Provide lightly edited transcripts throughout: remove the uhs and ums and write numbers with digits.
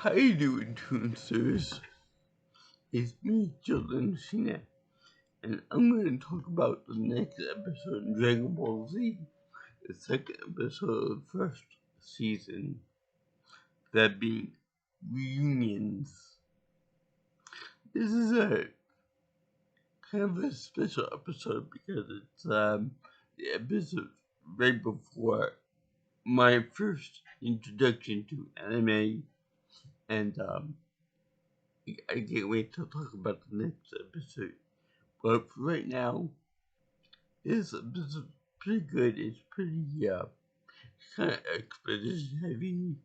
How you doing, Toonsters? It's me, Landriscina, and I'm going to talk about the next episode of Dragon Ball Z, the second episode of the first season, that being Reunions. This is a kind of a special episode because it's the episode right before my first introduction to anime, and I can't wait to talk about the next episode. But for right now, this episode is pretty good. It's pretty kind of expedition heavy.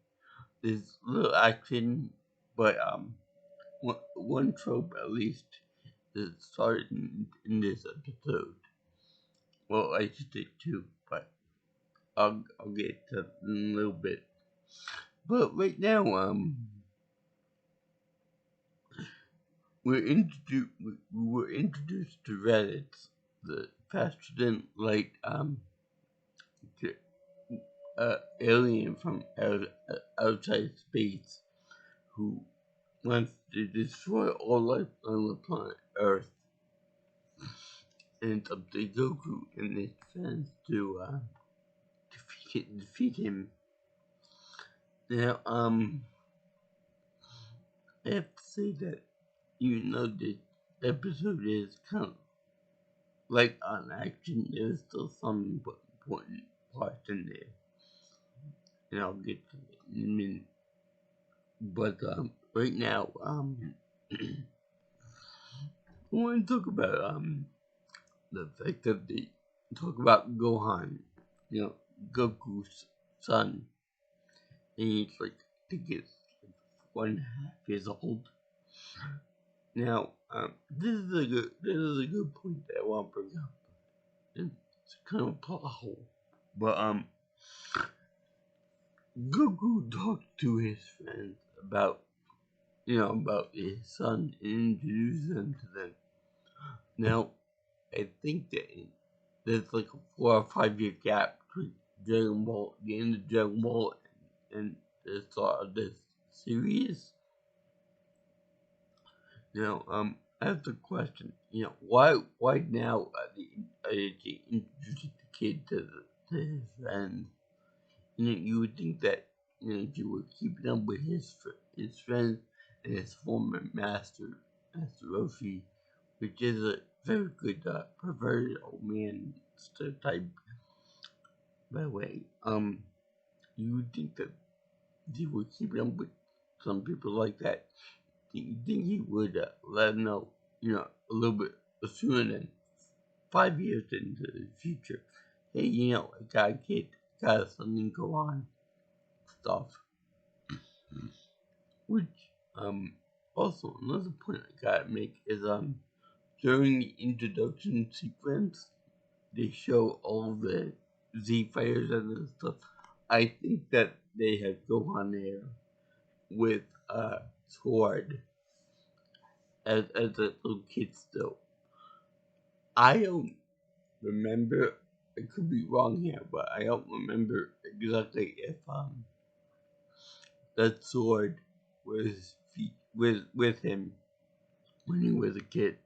There's little action, but one trope at least that started in this episode. Well, I should say two, but I'll get to that in a little bit. But right now, we were introduced to Reddit, the faster than light alien from outside space who wants to destroy all life on the planet Earth, and it's up to Goku and his friends to defeat him. Now, I have to say that even though this episode is kind of like on action, there's still some important parts in there, and I'll get to it in a minute. But right now, I want to talk about the fact that they talk about Gohan, Goku's son, and he's like, I think it's like 1.5 years old. Now, this is a good point that I want to bring up. It's kind of a plot hole, but Goku talked to his friends about his son and introduced them to them. Now, I think that there's like a 4 or 5 year gap between Dragon Ball, the end of Dragon Ball, and the start of this series. I have the question, why now are they introducing the kid to his friends? You would think that, you were keeping up with his friends and his former master Roshi, which is a very good perverted old man stereotype. By the way, you would think that he would keep up with some people like that. You think he would let them know, a little bit sooner than 5 years into the future. Hey, I got a kid, got something go on, stuff. Which, also another point I gotta make is, during the introduction sequence, they show all the Z fighters and stuff. I think that they have Gohan there with sword as a little kid still. I don't remember, I could be wrong here, but I don't remember exactly if that sword was with him when he was a kid.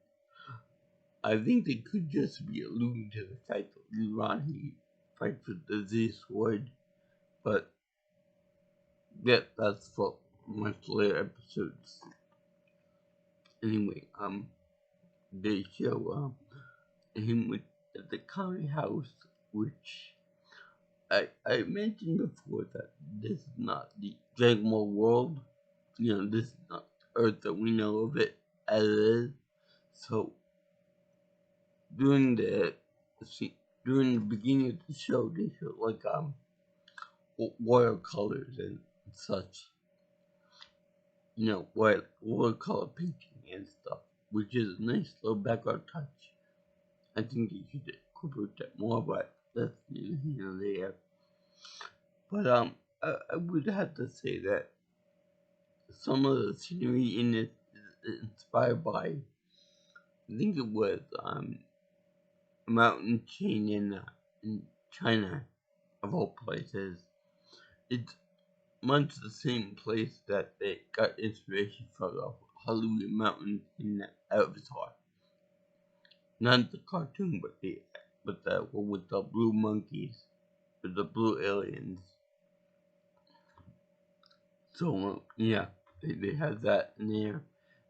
I think they could just be alluding to the fact that later on he fights with the Z sword, but that's for much later episodes. Anyway, they show him at the county house, which I mentioned before that this is not the Dragon Ball world. This is not Earth that we know of it as it is. So during the beginning of the show, they show like watercolors and such. Watercolor painting and stuff, which is a nice little background touch. I think they should incorporate that more, but that's neither here nor there. But I would have to say that some of the scenery in it is inspired by, I think it was a mountain chain in China, of all places. It's much the same place that they got inspiration for the Hollywood Mountain in Avatar. Not the cartoon, but the one with the blue monkeys, with the blue aliens. So yeah, they have that in there,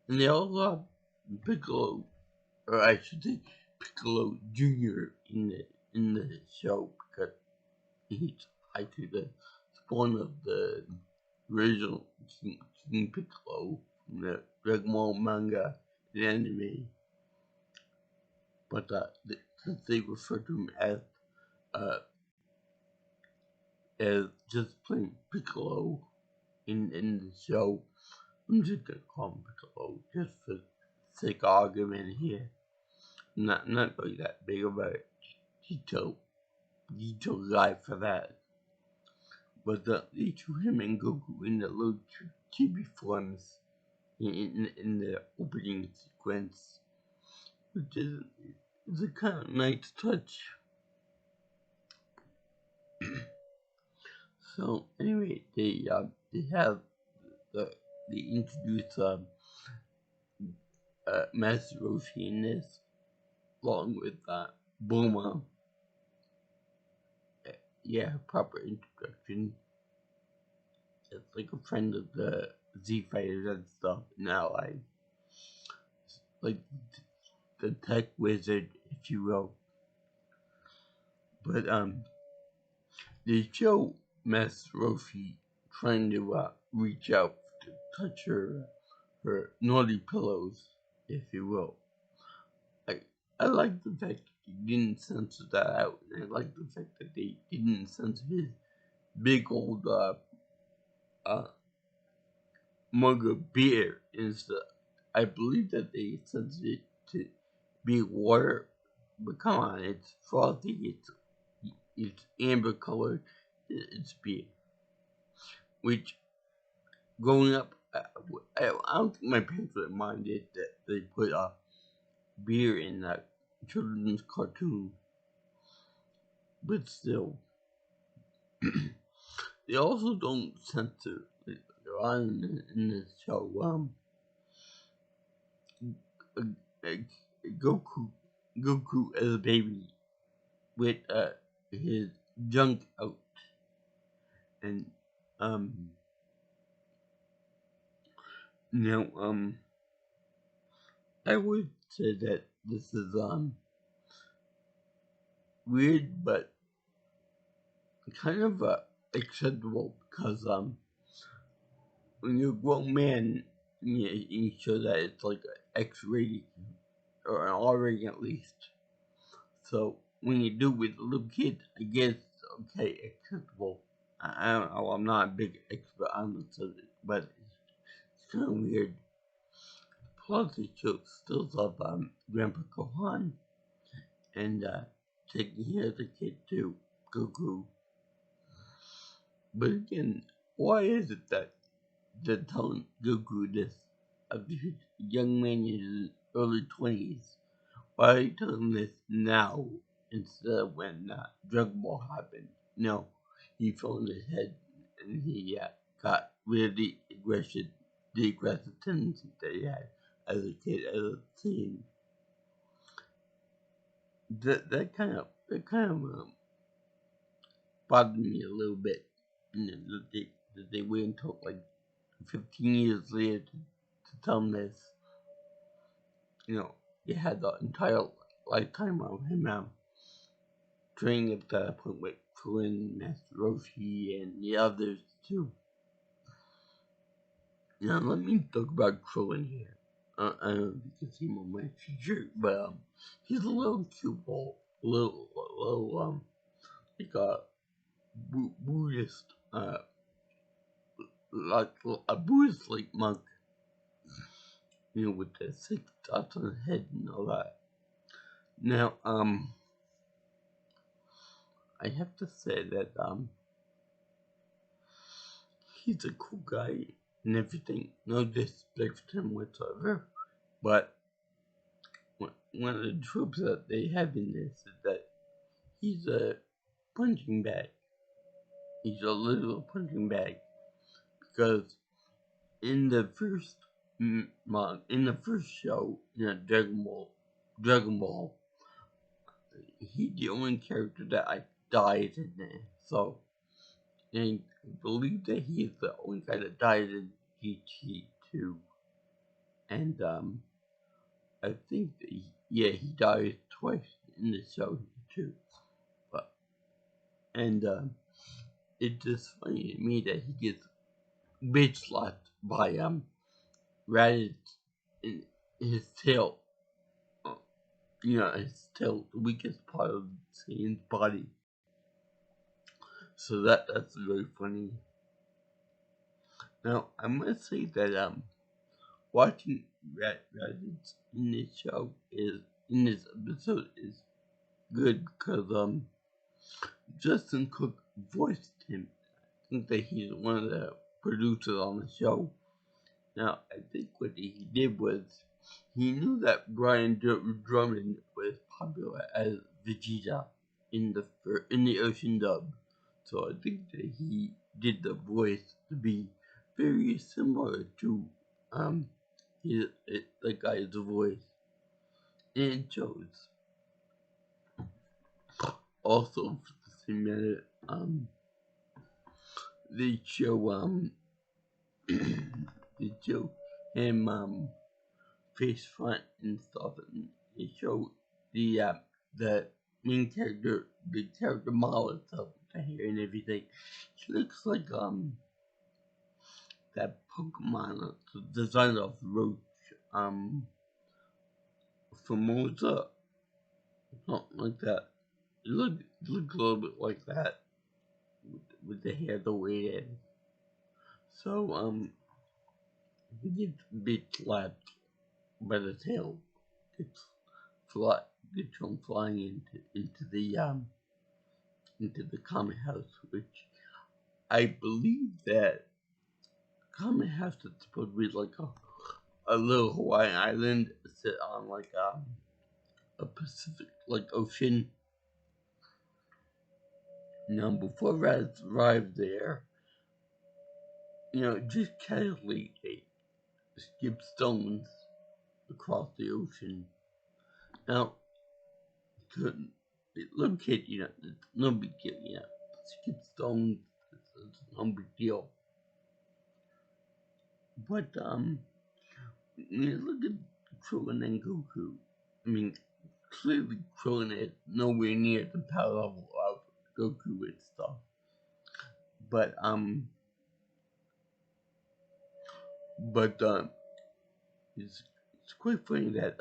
and they also have Piccolo, or I should say Piccolo Junior in the show, because he's actually the spawn of the original King Piccolo from the Dragon Ball manga and anime. But since they refer to him uh, as just plain Piccolo in the show, I'm just gonna call him Piccolo just for sake of argument here. Not really that big of a detail guy for that. But they threw him and Goku in the little chibi forms in the opening sequence, which is a kind of nice touch. So anyway, they have they introduce Master Roshi in this, along with Bulma. Yeah, proper introduction. It's like a friend of the Z Fighters and stuff now, like the tech wizard, if you will. But they show Master Roshi trying to reach out to touch her naughty pillows, if you will. I like the fact that they didn't censor that out, and I like the fact that they didn't censor his big old mug of beer. I believe that they censored it to be water, but come on, it's frothy, it's amber colored, it's beer. Which, growing up, I don't think my parents would mind it that they put beer in that children's cartoon. But still, they also don't censor on in this show. Goku as a baby with his junk out, and now I would say that this is weird, but kind of acceptable, because when you're a grown man, you show that it's like an X rating or an R rating at least. So when you do with a little kid, I guess okay, acceptable. I don't know. I'm not a big expert on the subject, but it's kind of weird. Plus, it shows stills of Grandpa Gohan and taking care of the kid too, Goku. But again, why is it that they're telling Goku this of this young man in his early 20s? Why are you telling him this now instead of when Dragon Ball happened? No, he fell on his head and he got rid of the aggressive tendencies that he had as a kid, as a teen. That kind of bothered me a little bit. And that they wait until like 15 years later to tell him this. You know, they had the entire lifetime of him training at that point with Krillin, Master Roshi, and the others too. Now let me talk about Krillin here. I don't know if you can see him on my t-shirt, but he's a little cute ball, little like a Buddhist, like a Buddhist like monk, you know, with the 6 dots on his head and all that. Now I have to say that he's a cool guy and everything. No disrespect to him whatsoever. But one of the tropes that they have in this is that he's a punching bag. He's a little punching bag. because in the first show, Dragon Ball, he's the only character that I died in there. So I believe that he is the only guy that died in GT2, and I think that he died twice in the show too. But it's just funny to me that he gets bitch slapped by Raditz in his tail. His tail, the weakest part of Saiyan's body. So that's very funny. Now I must say that watching Raditz in this episode is good because Justin Cook voiced him. I think that he's one of the producers on the show. Now, I think what he did was he knew that Brian Drummond was popular as Vegeta in the Ocean dub, so I think that he did the voice to be very similar to the guy's voice, and it shows. Also, for the same matter, they show they show him face front and stuff, and they show the main character, the character model itself, the hair and everything. She looks like that Pokemon designed off Roach, Formosa, something like that. It look a little bit like that with the hair the way it is. So he gets bit slapped by the tail. Gets him flying into the common house, which I believe that common house is supposed to be like a little Hawaiian island set on like a Pacific ocean. Now before Raditz arrived there, just casually they skip stones across the ocean. Now look at it's no big deal, skip stones, it's no big deal. But look at Krillin and Goku. I mean, clearly Krillin is nowhere near the power level of Goku and stuff. But it's quite funny that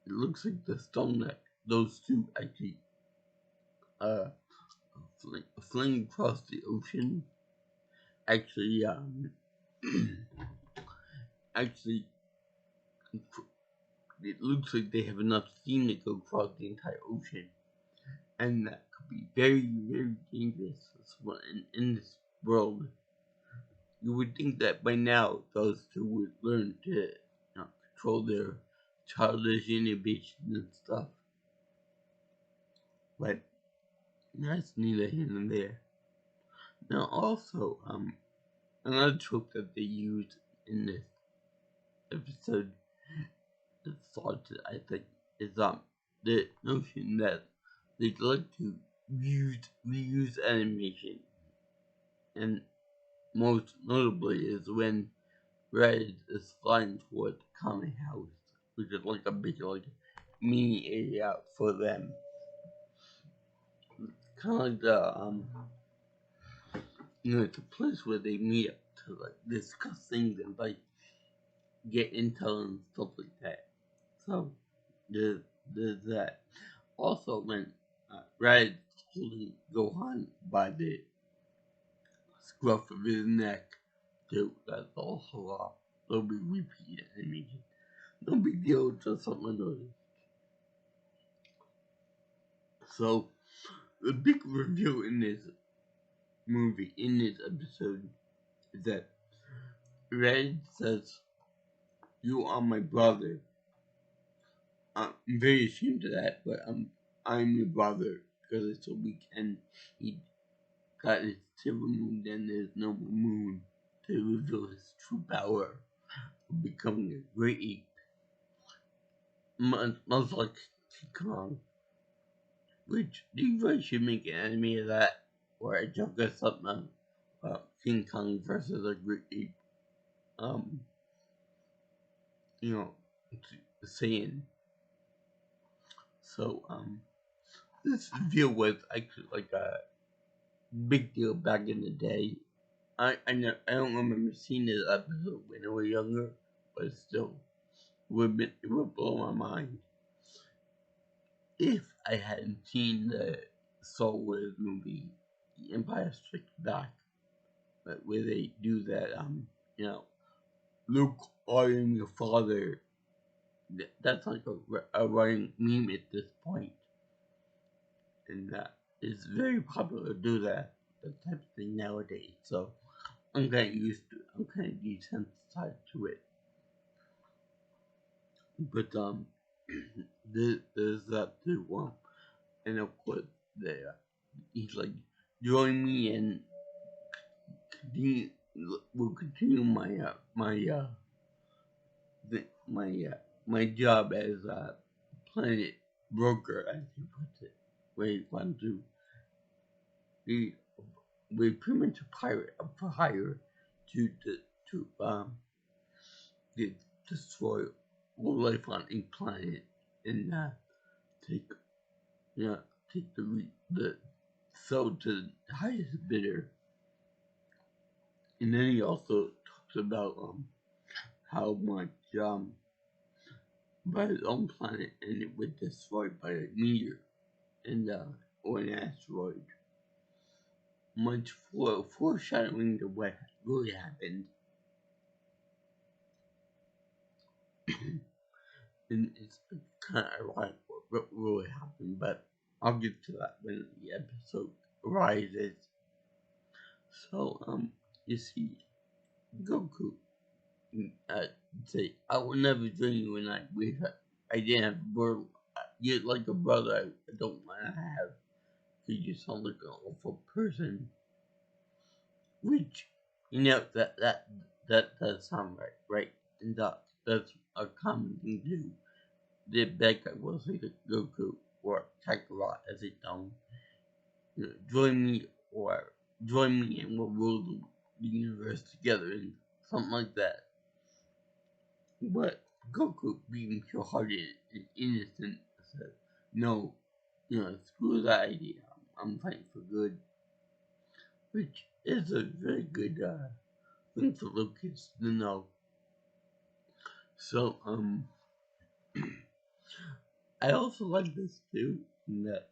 it looks like the stone that those two actually fling across the ocean. Actually, actually, it looks like they have enough steam to go across the entire ocean, and that could be very, very dangerous in this world. You would think that by now those two would learn to control their childish inhibition and stuff, but that's neither here nor there. Now, also, another trope that they used in this episode, I think, is the notion that they like to reuse animation, and most notably is when Red is flying toward the common house, which is like a big mini area for them. Kind of like the it's a place where they meet up to discuss things and get intel and stuff like that. So there's that. Also, when Red holding Gohan by the scruff of his neck, too, that's also they'll be repeated animation. No big deal, just something to notice. So the big reveal in this movie, in this episode, is that Red says, "You are my brother." I'm very ashamed of that, but I'm your brother because it's a week and he got his tail removed and there's no moon to reveal his true power of becoming a great ape, much like King Kong. Which you guys should make an anime of that, or a joke or something about King Kong versus a great ape. Um, you know, saying. So, this deal was actually like a big deal back in the day. I don't remember seeing this episode when I was younger, but still, it would blow my mind if I hadn't seen the Star Wars movie, The Empire Strikes Back, where they do that. You know, Luke, I am your father. That's like a running meme at this point, and it's very popular to do that type of thing nowadays. So I'm kind of used to it. I'm kind of desensitized to it. But there's that too. And of course, he's like, join me and continue. We'll continue my job as a planet broker, as he puts it. Where he wants to be, we're pretty much a pirate for hire to destroy all life on a planet and take take the sell to the highest bidder. And then he also talks about how much by his own planet and it was destroyed by a meteor and or an asteroid. Much foreshadowing to what really happened. And it's kind of ironic what really happened, but I'll get to that when the episode arises. So, you see, Goku say, I will never join you when I didn't have a brother. You're like a brother I don't want to have, because you sound like an awful person. Which, that does sound right? And that's a common thing to do. The bad guy will say to Goku or Kakarot as they don't, join me and we'll rule the universe together and something like that. But Goku, being pure-hearted and innocent, said, no, screw that idea. I'm fighting for good. Which is a very good thing for little kids to know. So, I also like this too, in that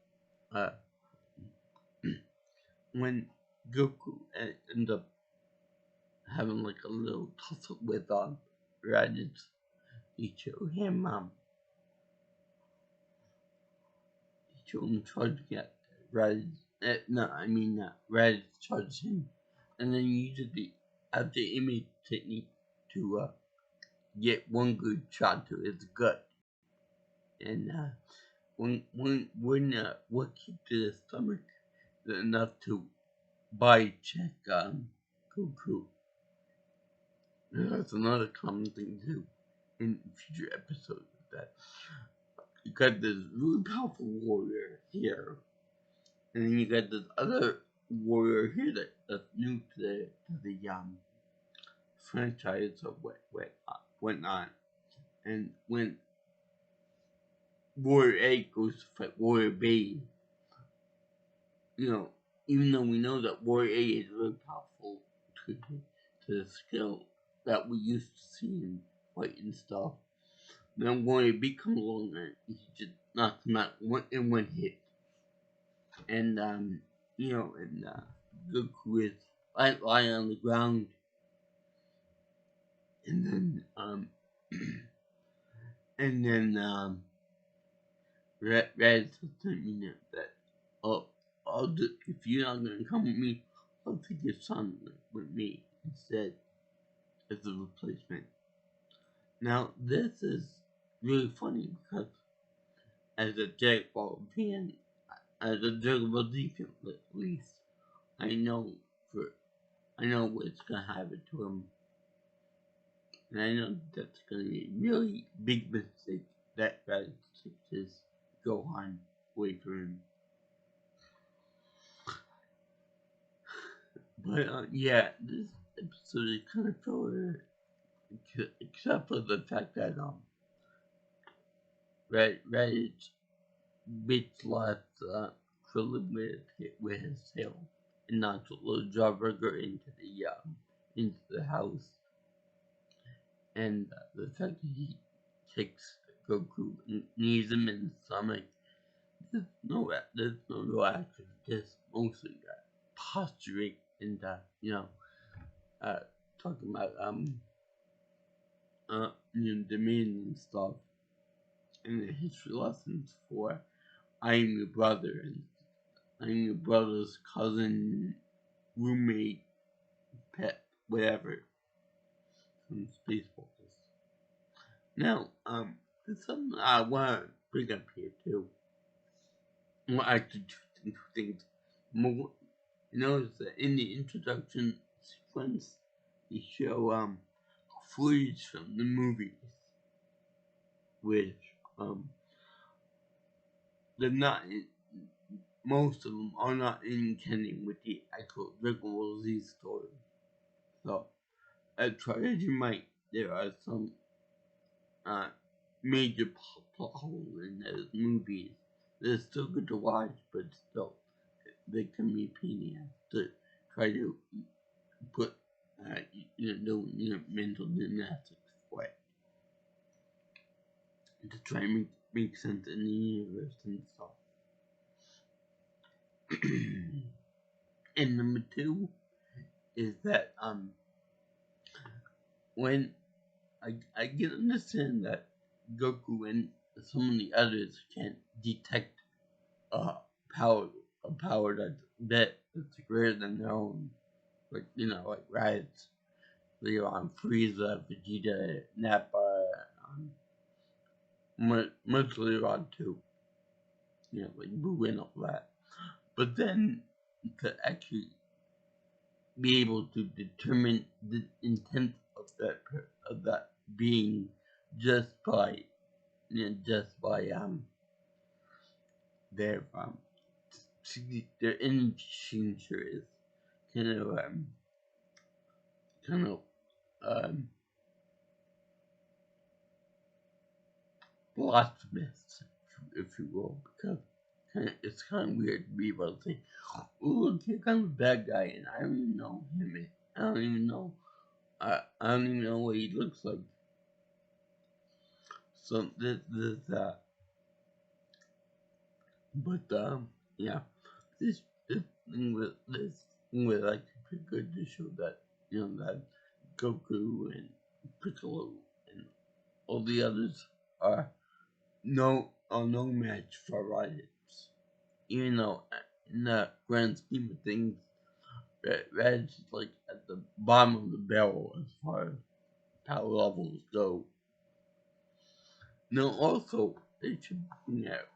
when Goku ends up having like a little tussle with Raditz, he showed him charging at Raditz. Raditz charged him, and then he used the after image technique to get one good shot to his gut. And when what kicked to the stomach enough to body check Goku. That's another common thing too in future episodes. That you got this really powerful warrior here, and then you got this other warrior here that's new to the franchise or whatnot. And when Warrior A goes to fight Warrior B, even though we know that Warrior A is really powerful to the skill that we used to see in fight and stuff, then Warrior B comes along and he just knocks him out in one hit. And Goku is lying on the ground, and then Red says to me that, if you're not gonna come with me, I'll take your son with me instead as a replacement. Now this is really funny because as a Dragon Ball fan, as a Dragon Ball Z fan at least, I know I know what's gonna happen to him, and I know that's gonna be a really big mistake that Raditz takes his Gohan away from him. But yeah, this episode is kind of filler, except for the fact that Raditz bits lost Krillin with his tail and knocks little Jawbreaker into the house, and the fact that he kicks Goku and knees him in the stomach. There's no real action. Just mostly posturing and talking about demeaning stuff and the history lessons for I'm your brother and I'm your brother's cousin, roommate, pet, whatever from Spaceballs. Now, there's something I want to bring up here too. Well, actually, two things. More, notice that in the introduction sequence, they show footage from the movies, which they're not. Most of them are not in canon with the actual Dragon Ball Z story. So, as try as you might, there are some major plot holes in those movies. They're still good to watch, but still, they can be a pain in the ass to try to put mental gymnastics for it to try and make sense in the universe and stuff. And number two is that when I can understand that Goku and some of the others can detect a power that's greater than their own, like Raditz, Leon, Frieza, Vegeta, Nappa, much later on too, like Boo and all that. But then to actually be able to determine the intent of that being just by their energy signature is kind of blasphemous, if you will, because it's kind of weird to be able to say, "Oh, look, here comes a bad guy," and I don't even know him. I don't even know. I don't even know what he looks like. So this but yeah, this thing was like pretty good to show that that Goku and Piccolo and all the others are no match for Raditz. Even though in the grand scheme of things, Raditz is like at the bottom of the barrel as far as power levels go. Now also they should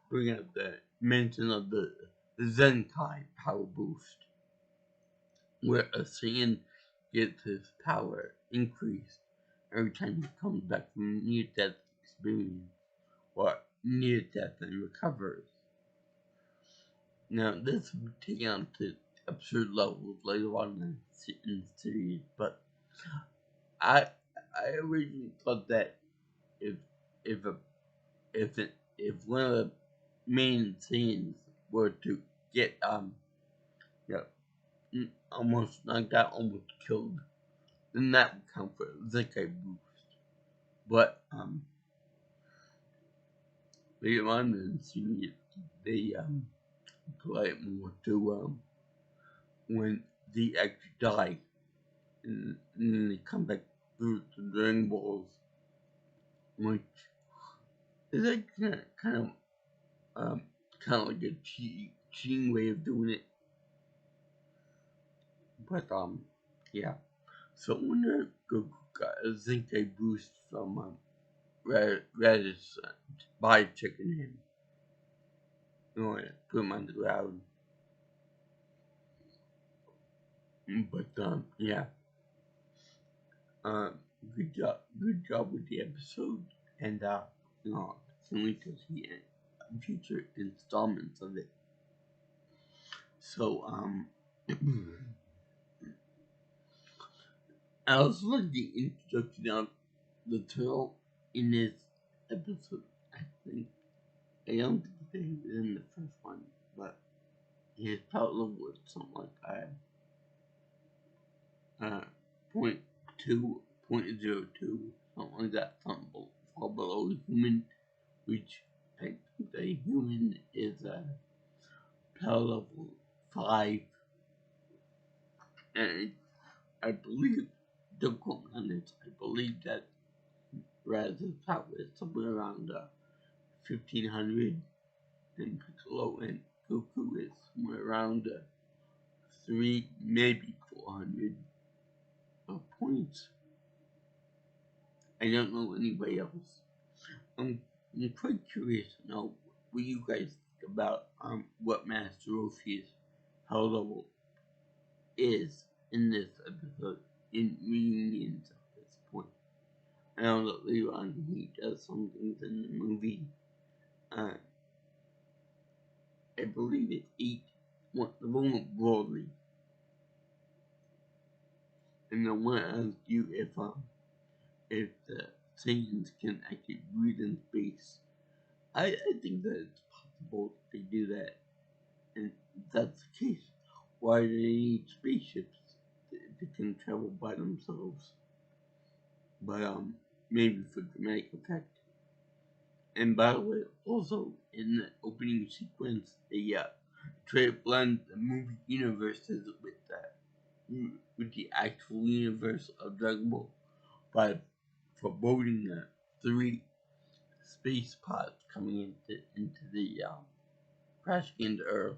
bring out the mention of the Zenkai power boost, where a Saiyan gets his power increased every time he comes back from near-death experience or near-death and recovers. Now this will be taken on to absurd levels later on in the series, but I originally thought that if one of the main scenes were to get almost knocked out, almost killed, then that would count for a Zenkai boost. But later on in the series, they apply it more to when they actually die, and then they come back through the Dragon Balls, which is like kind of like a cheating way of doing it. But yeah. So when Goku got a Zenkai boost from Raditz by checking him, put him on the ground. But yeah, good job with the episode, and can't wait to see future installments of it. So I also like the introduction of the turtle in this episode. I think I don't think they have it in the first one, but his power level was something like point two, .02, something like that, something far below human, which I think the human is power level 5, and I believe, don't quote me on this, I believe that Raz's power is somewhere around 1500, and Piccolo and Goku is somewhere around 3, maybe 400 points. I don't know anybody else. I'm quite curious to know what you guys think about what Master Roshi's power level is in this episode, in reunions at this point. I know that later on he does some things in the movie. I believe it's 8, the one with Broadly. And I want to ask you if the Saiyans can actually breathe in space. I think that it's possible they do that. And if that's the case, why do they need spaceships if they can travel by themselves? But maybe for dramatic effect. And by the way, also in the opening sequence, they try to blend the movie universes with the actual universe of Dragon Ball by foreboding the 3 space pods coming into the crashing into Earth.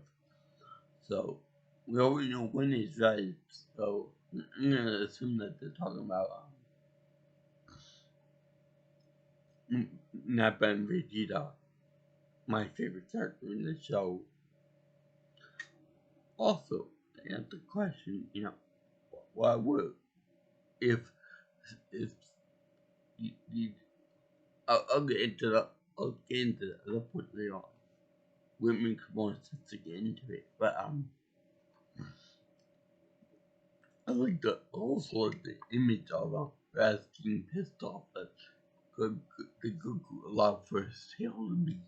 So we already know when is right. So I'm gonna assume that they're talking about Nappa and Vegeta, my favorite character in the show. Also, to answer the question, why would if you I'll get into the other point later on. Women come on to get into it, but I like the image of Raz getting pissed off that the Goku allowed for his tail to be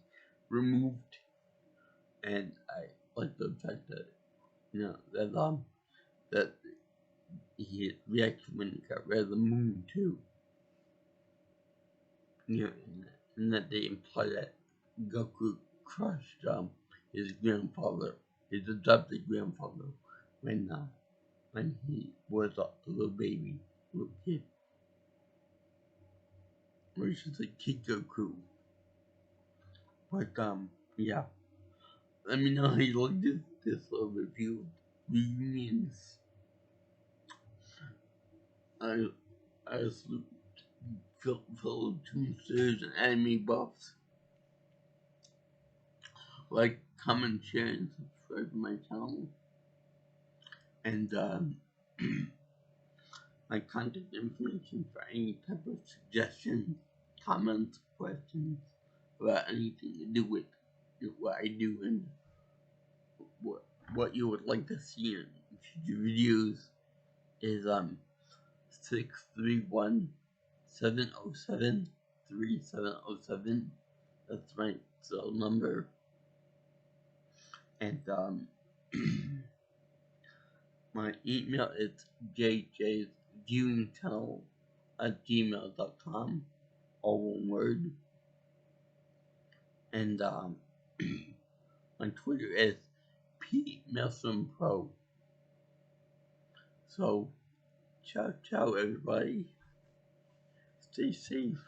removed, and I like the fact that that he reacted when he got rid of the moon too. And that they imply that Goku crushed his grandfather, his adopted grandfather, when he was a little baby, little kid. Or he should say Kid Goku. But yeah. Let me know how you like this little review of reunions. I salute fellow Toonsters and anime buffs. Like, comment, share, and subscribe to my channel. And my contact information for any type of suggestions, comments, questions about anything to do with what I do and what you would like to see in future videos is 631-707-3707. That's my cell number. And my email is jjviewingchannel@gmail.com, all one word. And my Twitter is PMelsonPro. So, ciao, ciao, everybody. Stay safe.